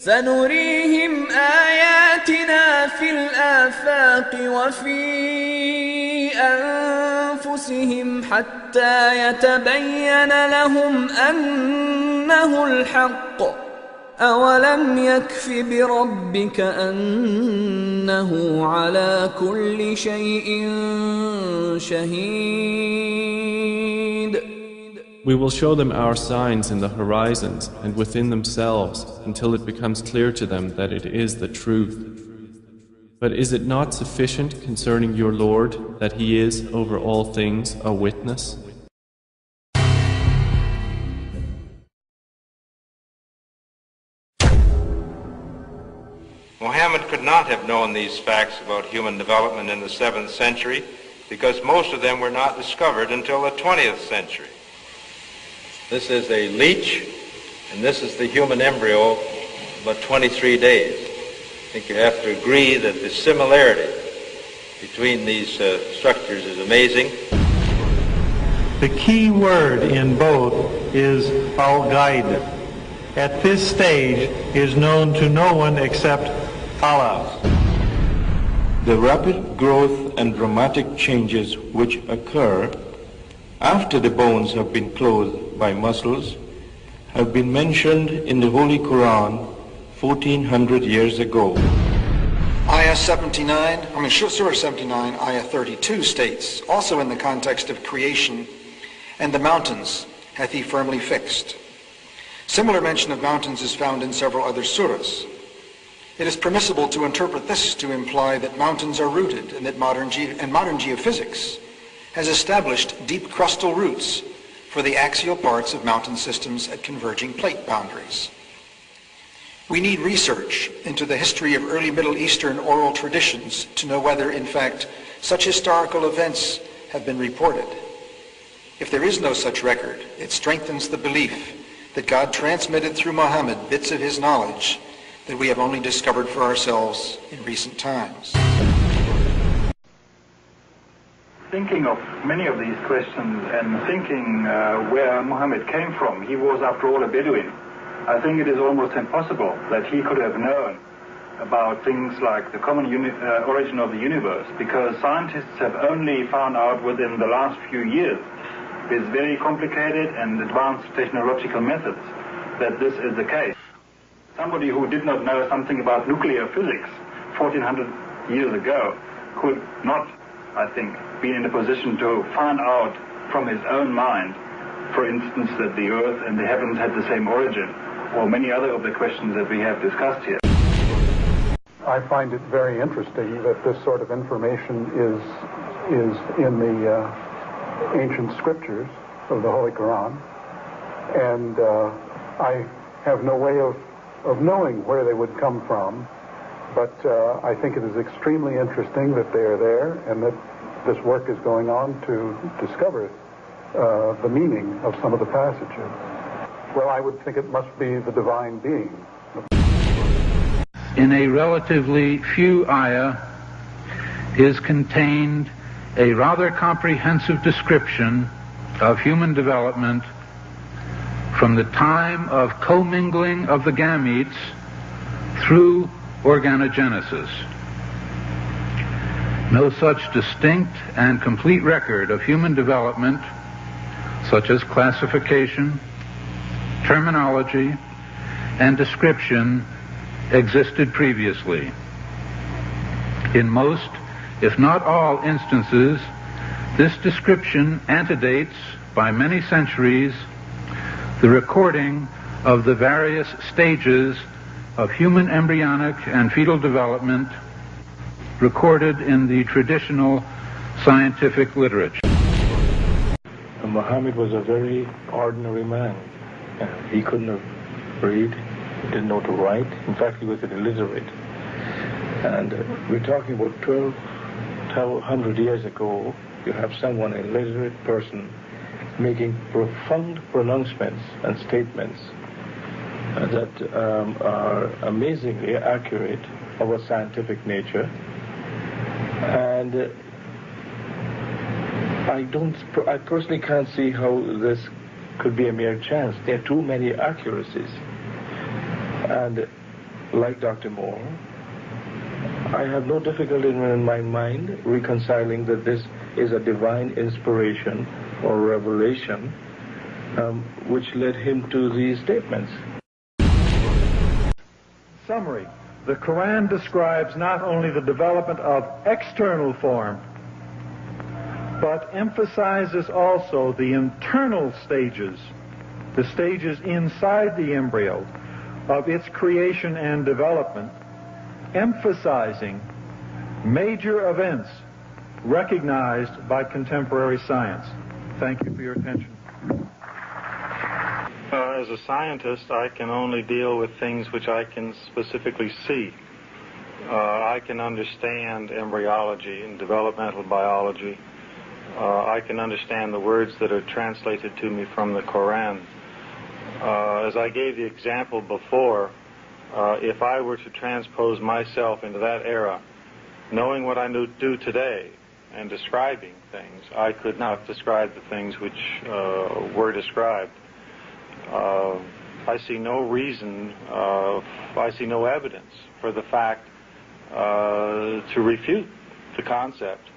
سنريهم آياتنا في الآفاق وفي أنفسهم حتى يتبين لهم أنه الحق أولم يكف بربك أنه على كل شيء شهيد. We will show them our signs in the horizons and within themselves until it becomes clear to them that it is the truth. But is it not sufficient concerning your Lord that He is over all things a witness? Muhammad could not have known these facts about human development in the 7th century because most of them were not discovered until the 20th century. This is a leech, and this is the human embryo, about 23 days. I think you have to agree that the similarity between these structures is amazing. The key word in both is al-Ghaib. At this stage is known to no one except Allah. The rapid growth and dramatic changes which occur after the bones have been clothed by muscles have been mentioned in the Holy Quran 1400 years ago. Surah 79, Ayah 32 states, also in the context of creation, and the mountains hath he firmly fixed. Similar mention of mountains is found in several other surahs. It is permissible to interpret this to imply that mountains are rooted and that modern geophysics has established deep crustal roots for the axial parts of mountain systems at converging plate boundaries. We need research into the history of early Middle Eastern oral traditions to know whether, in fact, such historical events have been reported. If there is no such record, it strengthens the belief that God transmitted through Muhammad bits of his knowledge that we have only discovered for ourselves in recent times. Thinking of many of these questions and thinking where Muhammad came from, he was after all a Bedouin. I think it is almost impossible that he could have known about things like the common origin of the universe, because scientists have only found out within the last few years, with very complicated and advanced technological methods, that this is the case. Somebody who did not know something about nuclear physics 1400 years ago could not, I think, be in a position to find out from his own mind, for instance, that the earth and the heavens had the same origin, or many other of the questions that we have discussed here. I find it very interesting that this sort of information is in the ancient scriptures of the Holy Quran, and I have no way of knowing where they would come from, but I think it is extremely interesting that they are there and that this work is going on to discover the meaning of some of the passages. Well, I would think it must be the divine being. In a relatively few ayah is contained a rather comprehensive description of human development from the time of commingling of the gametes through organogenesis. No such distinct and complete record of human development, such as classification, terminology, and description, existed previously. In most, if not all instances, this description antedates by many centuries the recording of the various stages of human embryonic and fetal development recorded in the traditional scientific literature. Muhammad was a very ordinary man. He couldn't have read, he didn't know to write. In fact, he was illiterate. And we're talking about 1,200 years ago. You have someone, a literate person, making profound pronouncements and statements that are amazingly accurate of a scientific nature. And I personally can't see how this could be a mere chance. There are too many accuracies. And like Dr. Moore, I have no difficulty in my mind reconciling that this is a divine inspiration or revelation which led him to these statements. Summary. The Quran describes not only the development of external form, but emphasizes also the internal stages, the stages inside the embryo of its creation and development, emphasizing major events recognized by contemporary science. Thank you for your attention. As a scientist, I can only deal with things which I can specifically see. I can understand embryology and developmental biology. I can understand the words that are translated to me from the Quran. As I gave the example before, if I were to transpose myself into that era, knowing what I do today and describing things, I could not describe the things which were described. I see no reason, I see no evidence for the fact to refute the concept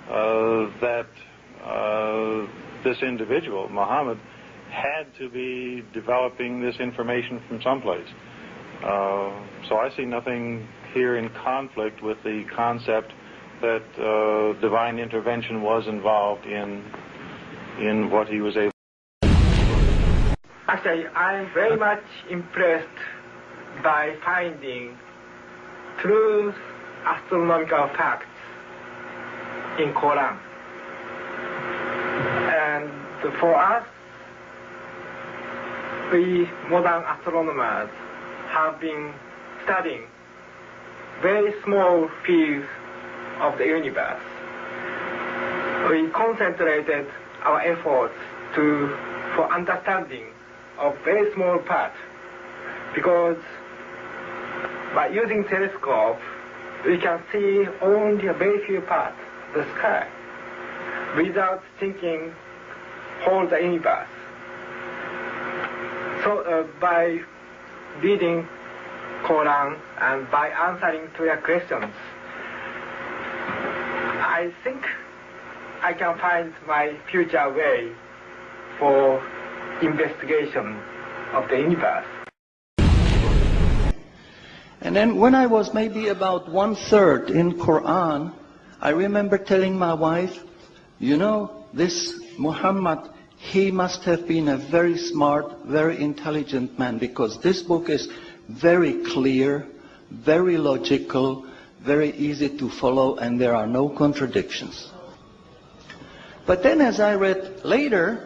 that this individual, Muhammad, had to be developing this information from someplace. So I see nothing here in conflict with the concept that divine intervention was involved in what he was able. Actually, I'm very much impressed by finding true astronomical facts in Quran. And for us, we modern astronomers have been studying very small fields of the universe. We concentrated our efforts for understanding of very small part, because by using telescope we can see only a very few parts of the sky without thinking whole the universe. So by reading Quran and by answering to your questions, I think I can find my future way for investigation of the universe. And then when I was maybe about 1/3 in Quran, I remember telling my wife, you know, this Muhammad, he must have been a very smart, very intelligent man, because this book is very clear, very logical, very easy to follow, and there are no contradictions. But then as I read later,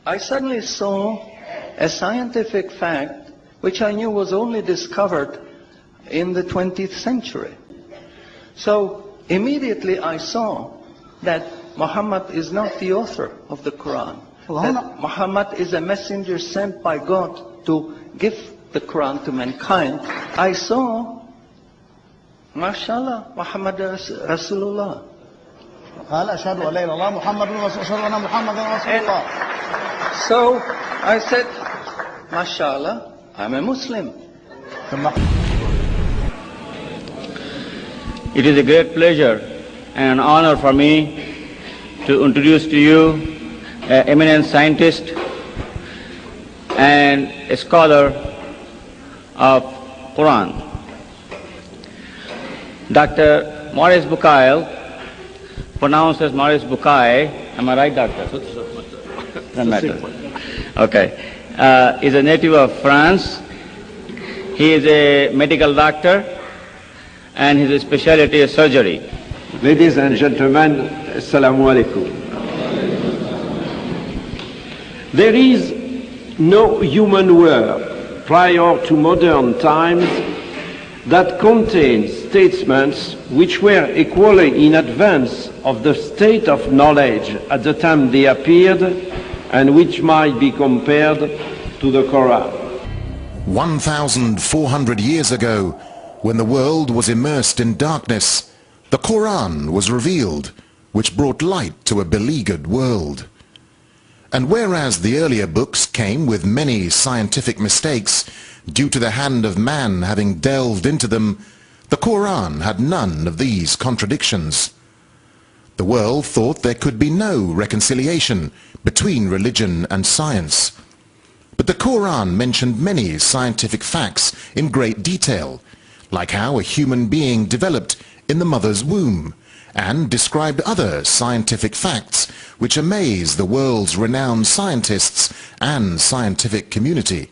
I suddenly saw a scientific fact which I knew was only discovered in the 20th century. So immediately I saw that Muhammad is not the author of the Quran. That Muhammad is a messenger sent by God to give the Quran to mankind. I saw, mashallah, Muhammad Rasulullah. So I said, mashallah, I'm a Muslim. It is a great pleasure and honor for me to introduce to you an eminent scientist and a scholar of Quran, Dr. Maurice Bucaille, pronounced as Maurice Bucaille. Am I right, doctor? Doesn't matter. Okay. Is a native of France. He is a medical doctor and his specialty is surgery. Ladies and gentlemen, Assalamu alaikum. There is no human work prior to modern times that contains statements which were equally in advance of the state of knowledge at the time they appeared and which might be compared to the Quran. 1,400 years ago, when the world was immersed in darkness, the Quran was revealed, which brought light to a beleaguered world. And whereas the earlier books came with many scientific mistakes, due to the hand of man having delved into them, the Quran had none of these contradictions. The world thought there could be no reconciliation between religion and science. But the Quran mentioned many scientific facts in great detail, like how a human being developed in the mother's womb, and described other scientific facts which amaze the world's renowned scientists and scientific community.